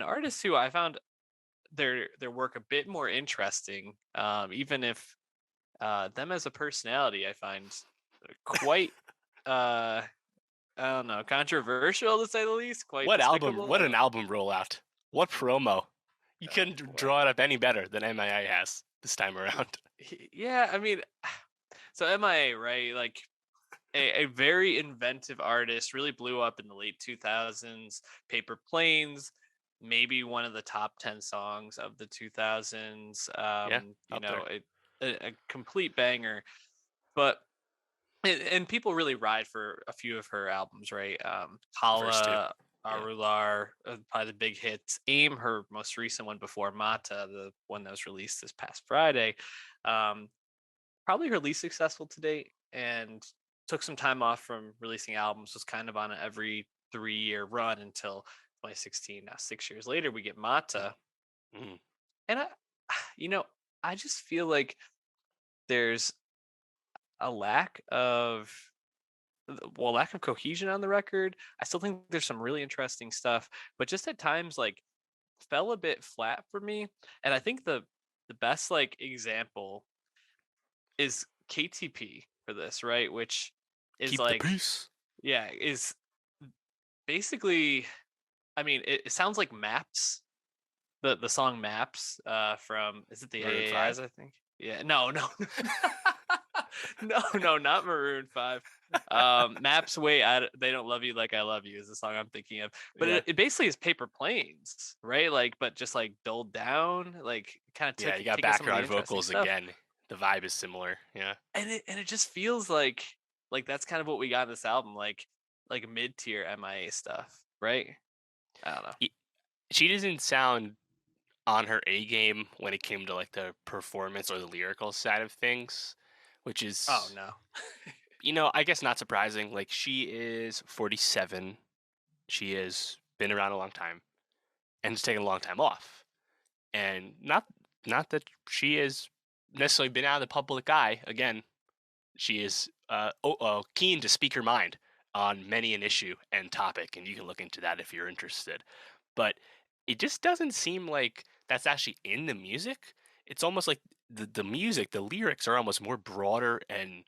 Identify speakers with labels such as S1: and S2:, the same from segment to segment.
S1: an artist who I found their work a bit more interesting, even if them as a personality I find quite uh I don't know, controversial to say the least, quite
S2: What album?
S1: despicable.
S2: What an album rollout! What promo! You
S1: Oh
S2: couldn't
S1: boy.
S2: draw it up any better than M.I.A has this time around.
S1: Yeah, I mean, so M.I.A, right? Like a very inventive artist, really blew up in the late 2000s. Paper Planes, maybe one of the top 10 songs of the 2000s.
S2: Yeah, up there.
S1: A complete banger. But and people really ride for a few of her albums, right?
S2: The first two.
S1: Hala,
S2: Yeah.
S1: Arular, probably the big hits. Aim, her most recent one before Mata, the one that was released this past Friday. Um, Probably her least successful to date, and took some time off from releasing albums. Was kind of on an every 3 year run until 2016. Now 6 years later, we get Mata,
S2: Mm.
S1: and you know, I just feel like there's a lack of cohesion on the record. I still think there's some really interesting stuff, but just at times like fell a bit flat for me. And I think the best like example is KTP for this, right? Which is
S2: Keep the
S1: like,
S2: peace.
S1: yeah, is basically, I mean, it sounds like Maps, the song Maps, from, is it the
S2: Maroon
S1: AAIs,
S2: 5.
S1: I think? Yeah, no. No, not Maroon 5. Maps, Wait, They Don't Love You Like I Love You is the song I'm thinking of. But
S2: Yeah.
S1: it basically is Paper Planes, right? Like, but just like dulled down, like kind of
S2: Yeah,
S1: took
S2: you got
S1: taking some of the
S2: background
S1: interesting
S2: vocals
S1: stuff.
S2: again. The vibe is similar. Yeah.
S1: And it just feels like that's kind of what we got in this album, like mid-tier MIA stuff, right? I don't know.
S2: Y- She doesn't sound on her A game when it came to like the performance or the lyrical side of things, which
S1: Oh
S2: is,
S1: no.
S2: I guess not surprising. Like she is 47. She has been around a long time and has taken a long time off. And not that she has necessarily been out of the public eye. Again, she is keen to speak her mind on many an issue and topic, and you can look into that if you're interested. But it just doesn't seem like that's actually in the music. It's almost like the music, the lyrics are almost more broader and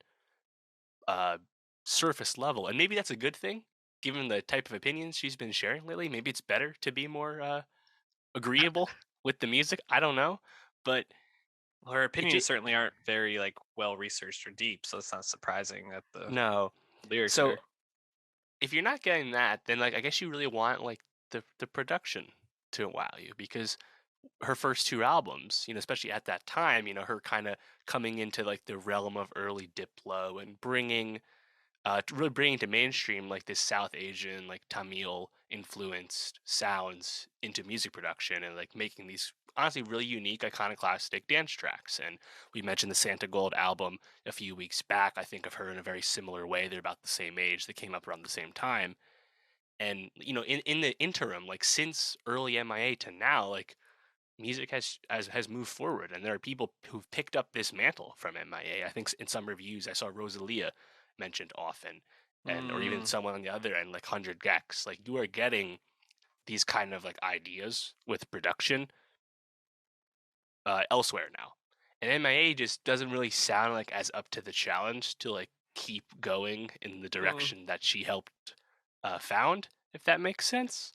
S2: uh, surface level, and maybe that's a good thing given the type of opinions she's been sharing lately. Maybe it's better to be more agreeable with the music. I don't know, but
S1: Well, her
S2: it
S1: opinions
S2: just
S1: certainly aren't very like well researched or deep, so it's not surprising that the
S2: no.
S1: lyrics
S2: So
S1: are.
S2: if you're not getting that, then like I guess you really want like the production to wow you because her first two albums, especially at that time, her kind of coming into like the realm of early Diplo and really bringing to mainstream like this South Asian, like Tamil influenced sounds into music production and like making these honestly really unique, iconoclastic dance tracks. And we mentioned the Santa Gold album a few weeks back. I think of her in a very similar way. They're about the same age. They came up around the same time. And in the interim, like since early MIA to now, like music has moved forward, and there are people who've picked up this mantle from MIA. I think in some reviews I saw Rosalia mentioned often, and or even
S1: Mm,
S2: someone on the other end, like 100 Gex. Like you are getting these kind of like ideas with production elsewhere now, and MIA just doesn't really sound like as up to the challenge to like keep going in the
S1: mm.
S2: direction that she helped found, if that makes sense.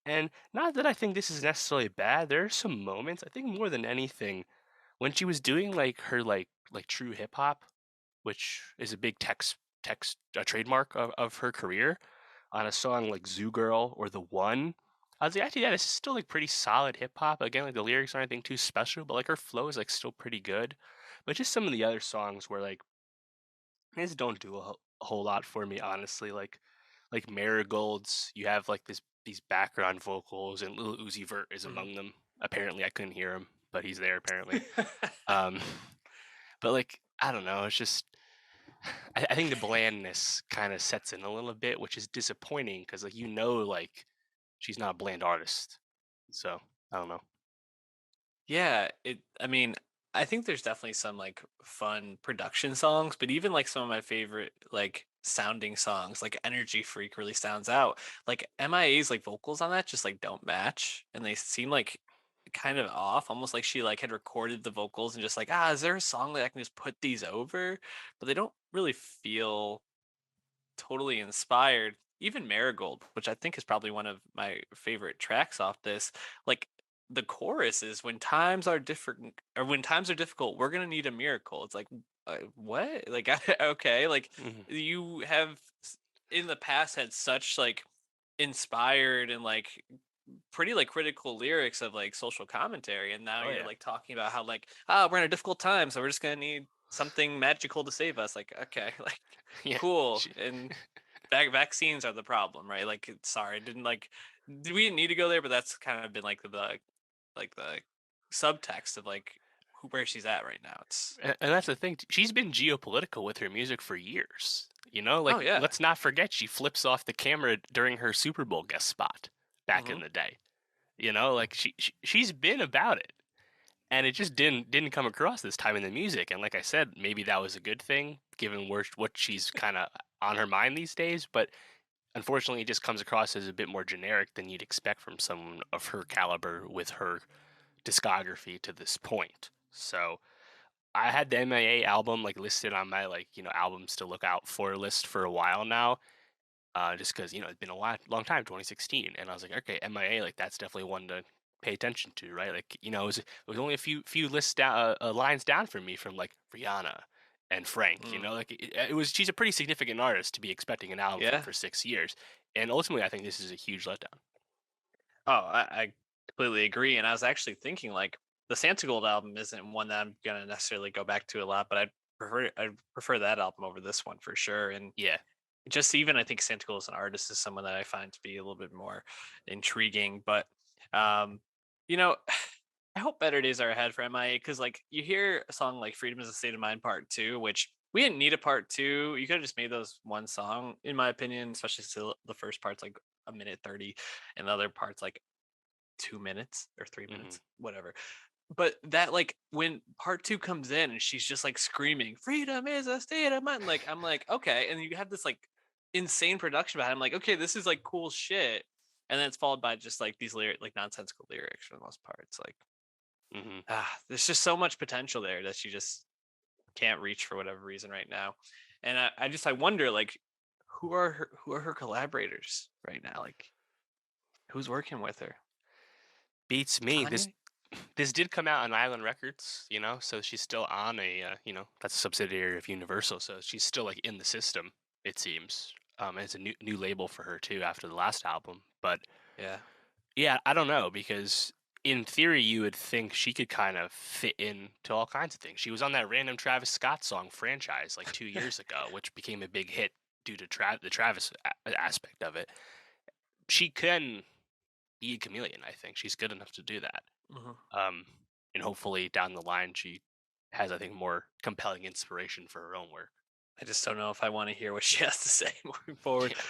S2: And not that I think this is necessarily bad. There are some moments, I think more than anything, when she was doing like her like true hip hop, which is a big text a trademark of her career, on a song like Zoo Girl or The One. I was like, actually, that is still like pretty solid hip hop. Again, like the lyrics aren't anything too special, but like her flow is like still pretty good. But just some of the other songs where like these don't do a whole lot for me, honestly. Like Marigolds, you have like these background vocals, and Lil Uzi Vert is
S1: Mhm.
S2: among them. Apparently, I couldn't hear him, but he's there apparently. Um, but like I don't know, it's just I think the blandness kind of sets in a little bit, which is disappointing because like like she's not a bland artist. So I don't know.
S1: Yeah, I mean, I think there's definitely some like fun production songs, but even like some of my favorite like sounding songs. Like Energy Freak really stands out. Like MIA's like vocals on that just like don't match, and they seem like kind of off, almost like she like had recorded the vocals and just like, is there a song that I can just put these over? But they don't really feel totally inspired. Even Marigold, which I think is probably one of my favorite tracks off this, like the chorus is when times are different or when times are difficult, we're gonna need a miracle. It's like, what? Like, okay, like
S2: Mhm.
S1: you have in the past had such like inspired and like pretty like critical lyrics of like social commentary, and now
S2: Oh,
S1: you're
S2: yeah.
S1: like talking about how like we're in a difficult time, so we're just gonna need something magical to save us. Like, okay, like
S2: Yeah.
S1: cool.
S2: She
S1: And vaccines are the problem, right? Like, sorry, didn't like we didn't need to go there, but that's kind of been like the subtext of like where she's at right now. It's
S2: And that's the thing. She's been geopolitical with her music for years. You know,
S1: oh
S2: like
S1: yeah.
S2: let's not forget she flips off the camera during her Super Bowl guest spot back
S1: Hmm.
S2: in the day. You know, like she's been about it. And it just didn't come across this time in the music. And like I said, maybe that was a good thing given what she's kind of on her mind these days, but unfortunately it just comes across as a bit more generic than you'd expect from someone of her caliber with her discography to this point. So I had the M.I.A. album like listed on my albums to look out for list for a while now, just because it's been a long time, 2016, and I was like, okay, M.I.A. like that's definitely one to pay attention to, right? Like it was only a few lists down, lines down from me from like Rihanna and Frank,
S1: Mm,
S2: like it was she's a pretty significant artist to be expecting an album from
S1: yeah.
S2: for 6 years, and ultimately I think this is a huge letdown.
S1: Oh, I completely agree. And I was actually thinking like the Santa Gold album isn't one that I'm gonna necessarily go back to a lot, but I prefer that album over this one for sure. And
S2: Yeah.
S1: just even I think Santa Gold as an artist is someone that I find to be a little bit more intriguing. But um, you know, I hope better days are ahead for MIA because like you hear a song like Freedom is a State of Mind Part Two, which we didn't need a part two. You could have just made those one song, in my opinion, especially still the first part's like a minute 30 and the other part's like 2 minutes or three
S2: Hmm.
S1: minutes, whatever. But that like when part two comes in and she's just like screaming, "Freedom is a state of mind." Like I'm like, okay, and you have this like insane production behind. I'm like, okay, this is like cool shit. And then it's followed by just like these like nonsensical lyrics for the most part. It's like
S2: Hmm.
S1: there's just so much potential there that she just can't reach for whatever reason right now. And I wonder like who are her collaborators right now? Like who's working with her?
S2: Beats me. This
S1: Kanye?
S2: this did come out on Island Records, so she's still on that's a subsidiary of Universal, so she's still like in the system. It seems. It's a new label for her too after the last album, but
S1: Yeah.
S2: yeah, I don't know because in theory you would think she could kind of fit in to all kinds of things. She was on that random Travis Scott song Franchise like 2 years ago, which became a big hit due to the Travis aspect of it. She can be a chameleon. I think she's good enough to do that.
S1: Mhm.
S2: Um, and hopefully down the line she has, I think, more compelling inspiration for her own work.
S1: I just don't know if I want to hear what she has to say moving forward.